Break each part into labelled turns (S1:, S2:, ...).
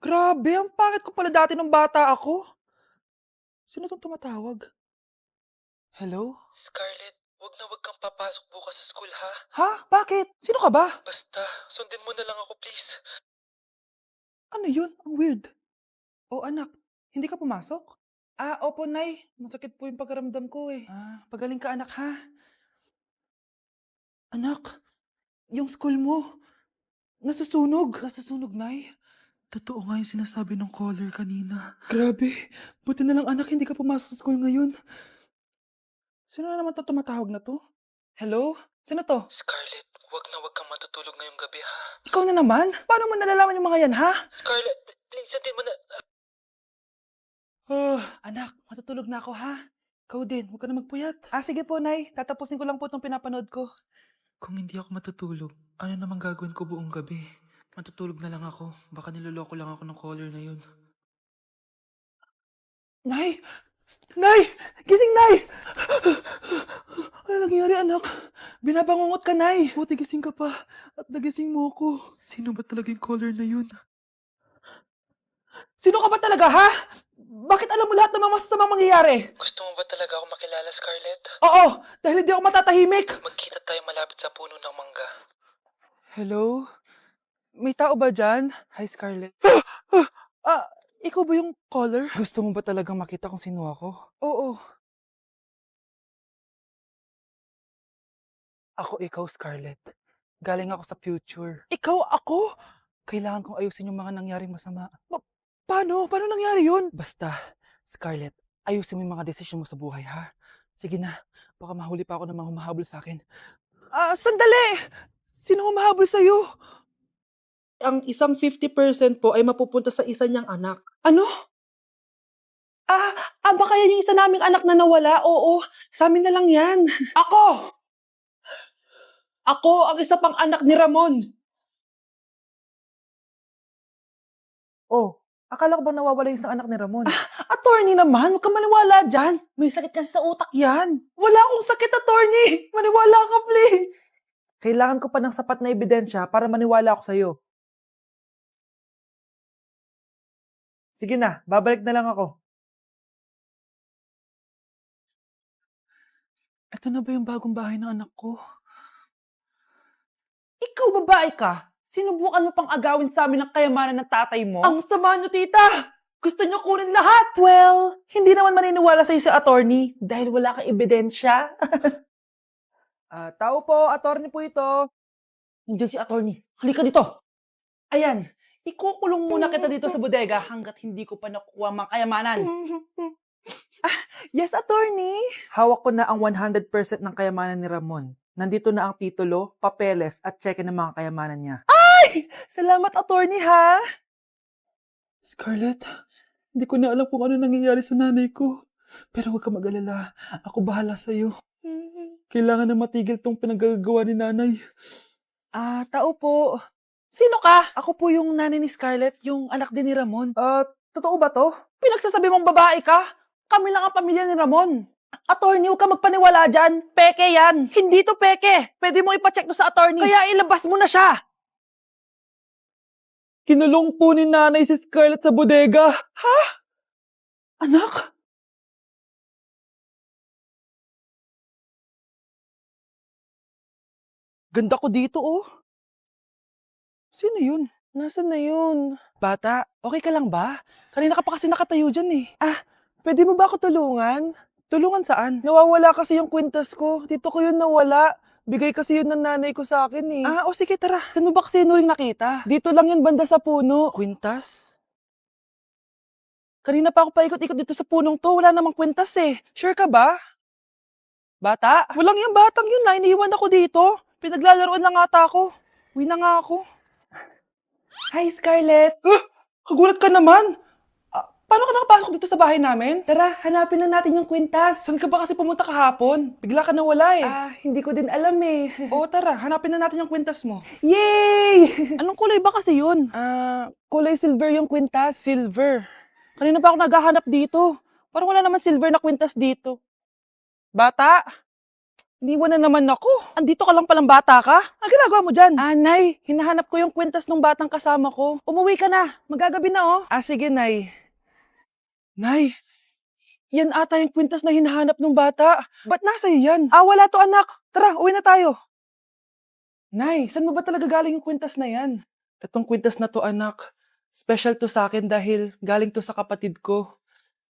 S1: Grabe, ang pangit ko pala dati nung bata ako. Sino 'tong tumatawag? Hello?
S2: Scarlett, wag kang papasok bukas sa school ha.
S1: Ha? Bakit? Sino ka ba?
S2: Basta, sundin mo na lang ako please.
S1: Ano yun? Ang weird. Oh, anak, hindi ka pumasok? Opo, Nay. Masakit po yung pakiramdam ko eh. Pagaling ka anak ha. Anak, yung school mo, nasusunog. Nasusunog, Nay?
S2: Totoo nga yung sinasabi ng caller kanina.
S1: Grabe. Buti na lang anak, hindi ka pumasok sa school ngayon. Sino na naman 'to tumatawag na 'to? Hello? Sino 'to?
S2: Scarlett, wag kang matutulog ngayong gabi ha.
S1: Ikaw na naman? Paano mo nalalaman yung mga yan, ha?
S2: Scarlett, please sundin mo na.
S1: Anak, matutulog na ako, ha? Ikaw din, huwag ka na magpuyat. Sige po, Nay. Tatapusin ko lang po itong pinapanood ko.
S2: Kung hindi ako matutulog, ano namang gagawin ko buong gabi? Matutulog na lang ako. Baka niloloko lang ako ng caller na yun.
S1: Nay! Nay! Gising, Nay! Ano nangyari, anak? Binabangungot ka, Nay. Buti gising ka pa. At nagising mo ko.
S2: Sino ba talaga yung caller na yun?
S1: Sino ka ba talaga, ha? Bakit alam mo lahat ng mga masasamang mangyayari?
S2: Gusto mo ba talaga ako makilala, Scarlett?
S1: Oo, dahil hindi ako matatahimik.
S2: Magkita tayo malapit sa puno ng mangga.
S1: Hello? May tao ba dyan? Hi, Scarlett. Ikaw ba yung caller? Gusto mo ba talagang makita kung sino ako? Oo. Ako ikaw, Scarlett. Galing ako sa future. Ikaw ako? Kailangan kong ayusin yung mga nangyaring masama. Paano? Paano nangyari yun? Basta, Scarlett, ayusin mo yung mga desisyon mo sa buhay, ha? Sige na, baka mahuli pa ako ng mga humahabol sa akin. Sandali! Sino humahabol sa'yo?
S3: Ang isang 50% po ay mapupunta sa isa niyang anak.
S1: Ano? Baka yan yung isa naming anak na nawala? Oo, sa amin na lang yan. Ako! Ako ang isa pang anak ni Ramon. Oh, akala ko ba nawawala yung isang anak ni Ramon? Attorney naman, huwag ka maniwala dyan. May sakit kasi sa utak yan. Wala akong sakit, attorney. Maniwala ka, please. Kailangan ko pa ng sapat na ebidensya para maniwala ako sa'yo. Sige na, babalik na lang ako. Ito na ba yung bagong bahay ng anak ko? Ikaw babae ka? Sinubukan mo pang agawin sa amin ang kayamanan ng tatay mo? Ang sama nyo, tita! Gusto nyo kunin lahat! Well, hindi naman maniniwala sa'yo si attorney dahil wala kang ebidensya. Tao po, attorney po ito. Nandiyan si attorney. Halika dito. Ayan, ikukulong muna kita dito sa bodega hanggat hindi ko pa nakukuha ang mga kayamanan. Yes, attorney. Hawak ko na ang 100% ng kayamanan ni Ramon. Nandito na ang titulo, papeles at cheque ng mga kayamanan niya. Ay! Salamat, attorney, ha? Scarlett, hindi ko na alam kung ano nangyayari sa nanay ko. Pero huwag ka mag-alala. Ako bahala sa'yo. Kailangan na matigil tong pinagagawa ni nanay. Tao po. Sino ka? Ako po yung nanay ni Scarlett, yung anak din ni Ramon. Totoo ba to? Pinagsasabi mong babae ka? Kami lang ang pamilya ni Ramon. Attorney, huwag ka magpaniwala dyan. Peke yan. Hindi to peke. Pwede mo ipacheck to sa attorney. Kaya ilabas mo na siya. Kinulong po ni nanay si Scarlett sa bodega. Ha? Anak? Ganda ko dito, oh. Sino yun? Nasaan na yun? Bata, okay ka lang ba? Kanina ka pa kasi nakatayo dyan eh. Pwede mo ba ako tulungan? Tulungan saan? Nawawala kasi yung kwintas ko. Dito ko yun nawala. Bigay kasi yun ng nanay ko sa akin eh. Sige tara. Saan mo ba kasi yun uling nakita? Dito lang yun banda sa puno. Kwintas? Kanina pa ako paikot-ikot dito sa punong to. Wala namang kwintas eh. Sure ka ba? Bata? Walang yung batang yun na. Iniwan ako dito. Pinaglalaroan lang ata ako. Uwi na nga ako. Hi, Scarlett! Kagulat ka naman! Paano ka nakapasok dito sa bahay namin? Tara, hanapin na natin yung kwintas. Saan ka ba kasi pumunta kahapon? Bigla ka nawala eh. Hindi ko din alam eh. Oo, tara, hanapin na natin yung kwintas mo. Yay! Anong kulay ba kasi yun? Kulay silver yung kwintas. Silver? Kanina pa ako naghahanap dito. Parang wala naman silver na kwintas dito. Bata? iniwan na naman ako. Andito ka lang palang bata ka? Ang ginagawa mo dyan? Nay, hinahanap ko yung kwintas ng batang kasama ko. Umuwi ka na. Magagabi na, oh. Sige, Nay. Nay, yan ata yung kwintas na hinahanap ng bata. Ba't nasa iyo yan? Wala to, anak. Tara, uwi na tayo. Nay, saan mo ba talaga galing yung kwintas na yan? Itong kwintas na to, anak, special to sa akin dahil galing to sa kapatid ko.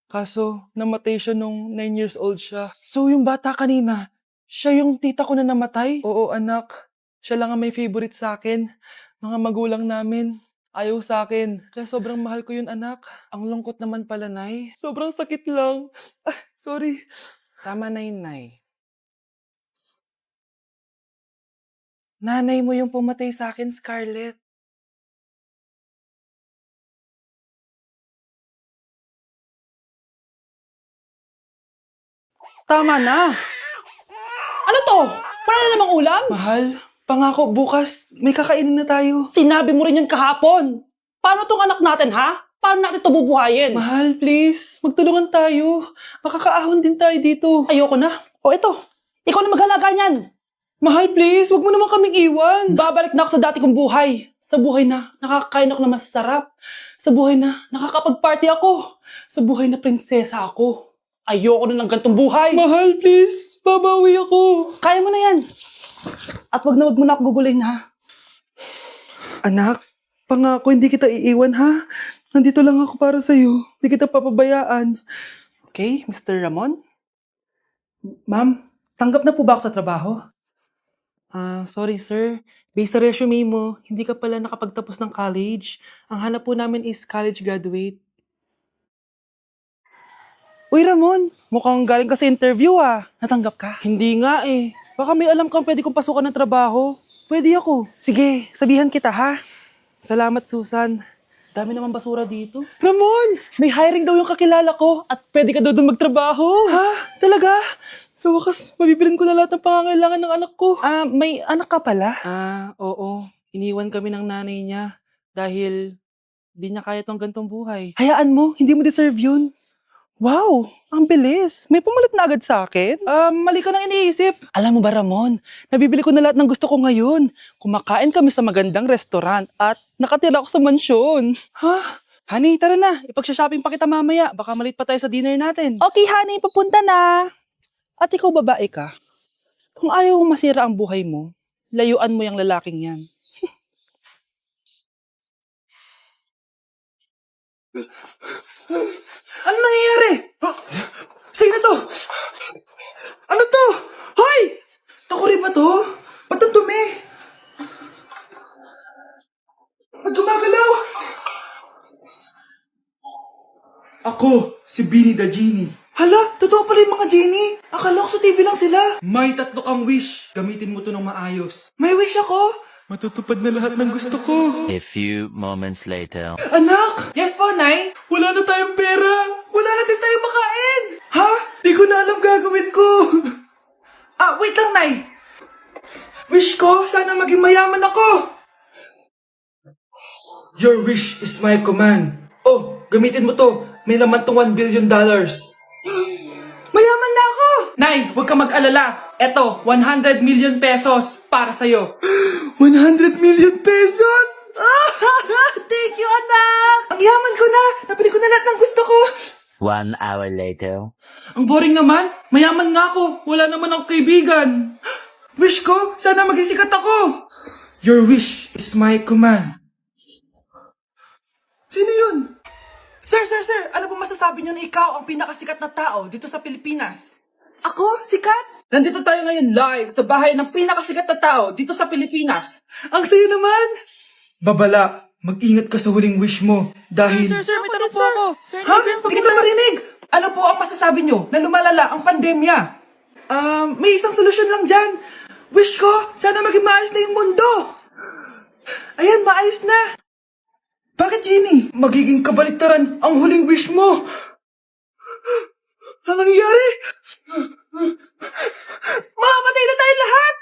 S1: Kaso, namatay siya nung 9 years old siya. So, yung bata kanina, siya yung tita ko na namatay? Oo, anak. Siya lang ang may favorite sa akin. Mga magulang namin, ayaw sa akin. Kaya sobrang mahal ko yun, anak. Ang lungkot naman pala, Nay. Sobrang sakit lang. Sorry. Tama na yun, Nay. Nanay mo yung pumatay sa akin, Scarlett. Tama na. Ano to? Wala na namang ulam? Mahal, pangako bukas may kakainin na tayo.
S3: Sinabi mo rin yan kahapon. Paano tong anak natin, ha? Paano natin ito bubuhayin?
S1: Mahal, please, magtulungan tayo. Makakaahon din tayo dito.
S3: Ayoko na. O ito, ikaw na maghalaga niyan.
S1: Mahal, please, wag mo naman kaming iwan.
S3: Babalik na ako sa dati kong buhay. Sa buhay na nakakakain ako na masarap. Sa buhay na nakakapag-party ako. Sa buhay na prinsesa ako. Ayoko na ng gantong buhay.
S1: Mahal, please, babawi ako.
S3: Kaya mo na yan. At wag mo na ako gugulin, ha?
S1: Anak, pangako hindi kita iiwan, ha? Nandito lang ako para sa'yo. Hindi kita papabayaan. Okay, Mr. Ramon? Ma'am, tanggap na po ba ako sa trabaho? Sorry sir. Based sa resume mo, hindi ka pala nakapagtapos ng college. Ang hanap po namin is college graduate. Uy Ramon, mukhang galing ka sa interview Natanggap ka? Hindi nga eh. Baka may alam kang pwede kong pasukan ng trabaho. Pwede ako. Sige, sabihan kita ha. Salamat Susan. Dami naman basura dito. Ramon, may hiring daw yung kakilala ko at pwede ka daw doon magtrabaho. Ha? Talaga? Sa wakas, mabibilin ko na lahat ng pangangailangan ng anak ko. May anak ka pala? Oo. Iniwan kami ng nanay niya dahil di niya kaya tong gantong buhay. Hayaan mo, hindi mo deserve yun. Wow, ang bilis. May pumalit na agad sa akin? Mali ka nang iniisip. Alam mo ba Ramon, nabibili ko na lahat ng gusto ko ngayon. Kumakain kami sa magandang restaurant at nakatira ako sa mansyon. Ha? Honey, tara na. Ipag-shopping pa kita mamaya. Baka malit pa tayo sa dinner natin. Okay, honey. Papunta na. At ikaw babae ka. Kung ayaw mong masira ang buhay mo, layuan mo yung lalaking yan. Ano nangyayari? Sino to? Ano to? Hoy! Takuri ba to? Ba't ang dumi? Ba't gumagalaw? Ako, si Beanie the Genie. Hala, totoo pala yung mga genie. Akala ko sa TV lang sila. May 3 kang wish. Gamitin mo to ng maayos. May wish ako? Matutupad na lahat ng gusto ko.
S4: A few moments later.
S1: Anak! Yes po, Nay? Wala na tayong pera. Wala na din tayong makain. Ha? Di ko na alam gagawin ko. Wait lang, Nay. Wish ko, sana maging mayaman ako. Your wish is my command. Oh, gamitin mo to. May laman tong $1 billion. Mayaman na ako! Nay, huwag ka mag-alala. Eto, 100 million pesos para sa'yo. 100 million pesos? Thank you, anak! Ang yaman ko na! Nabili ko na lahat ng gusto ko!
S4: 1 hour later.
S1: Ang boring naman. Mayaman nga ako. Wala naman akong kaibigan. Wish ko, sana maging sikat ako. Your wish is my command. Sino yun? Sir! Ano po masasabi niyo na ikaw ang pinakasikat na tao dito sa Pilipinas? Ako? Sikat? Nandito tayo ngayon live sa bahay ng pinakasikat na tao dito sa Pilipinas. Ang sayo naman! Babala, mag-ingat ka sa huling wish mo dahil...
S2: Sir, may tanong po ako. Sir,
S1: Ha? Hindi kita marinig! Ano po ang masasabi niyo na lumalala ang pandemya? May isang solusyon lang dyan. Wish ko, sana maging maayos na yung mundo. Ayan, maayos na. Bakit, Jenny? Magiging kabaliktaran ang huling wish mo. Ano nangyayari? Mamamatay na tayo lahat!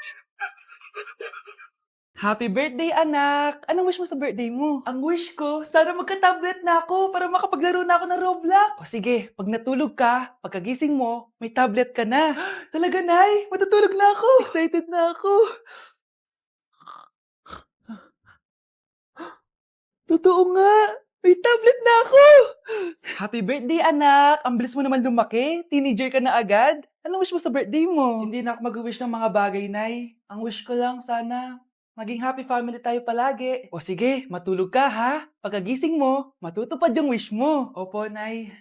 S1: Happy birthday, anak! Anong wish mo sa birthday mo? Ang wish ko, sana magka-tablet na ako para makapaglaro na ako ng Roblox. O sige, pag natulog ka, pagkagising mo, may tablet ka na. Talaga, Nay? Matutulog na ako. Excited na ako. Totoo nga! May tablet na ako! Happy birthday, anak! Ang bilis mo naman lumaki. Teenager ka na agad. Anong wish mo sa birthday mo? Hindi na ako mag-wish ng mga bagay, Nay. Ang wish ko lang, sana maging happy family tayo palagi. O sige, matulog ka ha. Pagkagising mo, matutupad yung wish mo. Opo, Nay.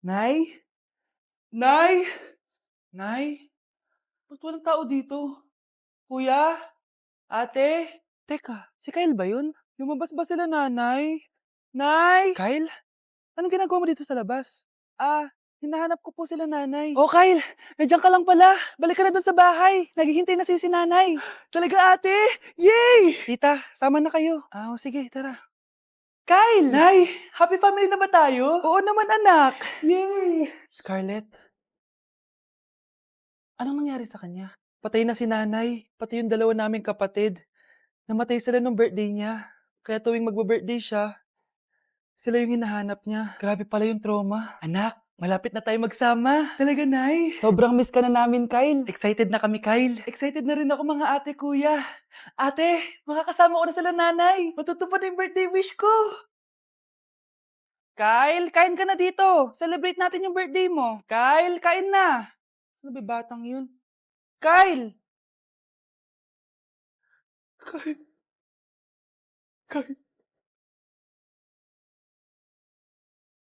S1: Nay? Nay? Nay? Ba't walang tao dito? Kuya? Ate? Teka, si Kyle ba yun? Lumabas ba sila, nanay? Nay! Kyle? Anong ginagawa mo dito sa labas? Hinahanap ko po sila, nanay. Oh, Kyle! Nandiyan ka lang pala. Balik ka na doon sa bahay. Naghihintay na si nanay. Talaga, ate? Yay! Tita, sama na kayo. Sige, tara. Kyle! Nay, happy family na ba tayo? Oo naman, anak. Yay! Scarlett, anong nangyari sa kanya? Patay na si nanay, pati yung dalawa naming kapatid. Namatay sila nung birthday niya. Kaya tuwing magbe-birthday siya, sila yung hinahanap niya. Grabe pala yung trauma. Anak, malapit na tayo magsama. Talaga, Nay? Sobrang miss ka na namin, Kyle. Excited na kami, Kyle. Excited na rin ako, mga ate, kuya. Ate, makakasama ko na sila, nanay. Matutupad na yung birthday wish ko. Kyle, kain ka na dito. Celebrate natin yung birthday mo. Kyle, kain na. Sino ba yung batang yun? Kyle! Kyle. Kyle.